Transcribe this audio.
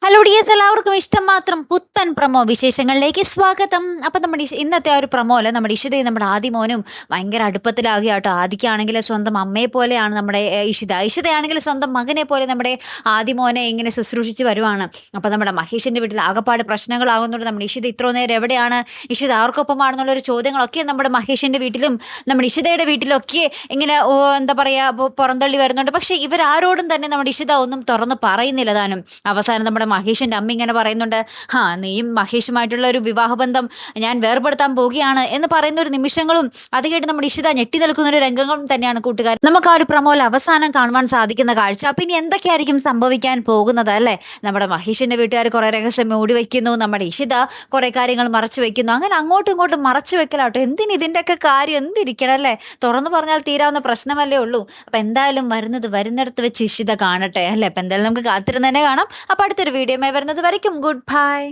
Hello dears, എല്ലാവർക്കും ഇഷ്ടം മാത്രം പുത്തൻ പ്രമോ വിശേഷങ്ങളിലേക്ക് സ്വാഗതം. അപ്പം നമ്മുടെ ഇന്നത്തെ ആ ഒരു പ്രമോല് നമ്മുടെ ഇഷിതയും നമ്മുടെ ആദിമോനും ഭയങ്കര അടുപ്പത്തിലാകുക കേട്ടോ. ആദിക്കാണെങ്കിൽ സ്വന്തം അമ്മയെ പോലെയാണ് നമ്മുടെ ഇഷിതയാണെങ്കിൽ സ്വന്തം മകനെ പോലെ നമ്മുടെ ആദിമോനെ ഇങ്ങനെ ശുശ്രൂഷിച്ച് വരുവാണ്. അപ്പം നമ്മുടെ മഹേഷിന്റെ വീട്ടിൽ ആകപ്പാട് പ്രശ്നങ്ങളാകുന്നുണ്ട്. നമ്മുടെ ഇഷിത ഇത്ര നേരം എവിടെയാണ്, ഇഷിത ആർക്കൊപ്പമാണെന്നുള്ളൊരു ചോദ്യങ്ങളൊക്കെ നമ്മുടെ മഹേഷിന്റെ വീട്ടിലും നമ്മുടെ ഇഷിതയുടെ വീട്ടിലൊക്കെ ഇങ്ങനെ എന്താ പറയാ പുറന്തള്ളി വരുന്നുണ്ട്. പക്ഷെ ഇവരാരോടും തന്നെ നമ്മുടെ ഇഷിത ഒന്നും തുറന്ന് പറയുന്നില്ല താനും. അവസാനം നമ്മുടെ മഹേഷിന്റെ അമ്മ ഇങ്ങനെ പറയുന്നുണ്ട്, നീയും മഹേഷുമായിട്ടുള്ള ഒരു വിവാഹബന്ധം ഞാൻ വേർപെടുത്താൻ പോവുകയാണ് എന്ന് പറയുന്ന ഒരു നിമിഷങ്ങളും അത് കേട്ട് നമ്മുടെ ഇഷിത ഞെട്ടി നിൽക്കുന്ന ഒരു രംഗങ്ങളും തന്നെയാണ് കൂട്ടുകാർ നമുക്ക് ആ ഒരു പ്രമോയിൽ അവസാനം കാണുവാൻ സാധിക്കുന്ന കാഴ്ച. അപ്പൊ ഇനി എന്തൊക്കെയായിരിക്കും സംഭവിക്കാൻ പോകുന്നത് അല്ലെ? നമ്മുടെ മഹേഷിന്റെ വീട്ടുകാർ കുറെ രഹസ്യം മൂടി വെക്കുന്നു, നമ്മുടെ ഇഷിത കുറെ കാര്യങ്ങൾ മറച്ചു വെക്കുന്നു. അങ്ങനെ അങ്ങോട്ടും ഇങ്ങോട്ടും മറച്ചു വെക്കലാട്ടോ. എന്തിന് ഇതിന്റെയൊക്കെ കാര്യം എന്തിരിക്കണം അല്ലെ? തുറന്നു പറഞ്ഞാൽ തീരാവുന്ന പ്രശ്നമല്ലേ ഉള്ളൂ. അപ്പൊ എന്തായാലും വരുന്നിടത്ത് വെച്ച് ഇഷിത കാണട്ടെ അല്ലെ? അപ്പൊ എന്തായാലും നമുക്ക് കാത്തിരുന്ന് തന്നെ കാണാം. അപ്പൊ അടുത്തൊരു വീഡിയോ വരുന്നത് വരയ്ക്കും ഗുഡ് ബൈ.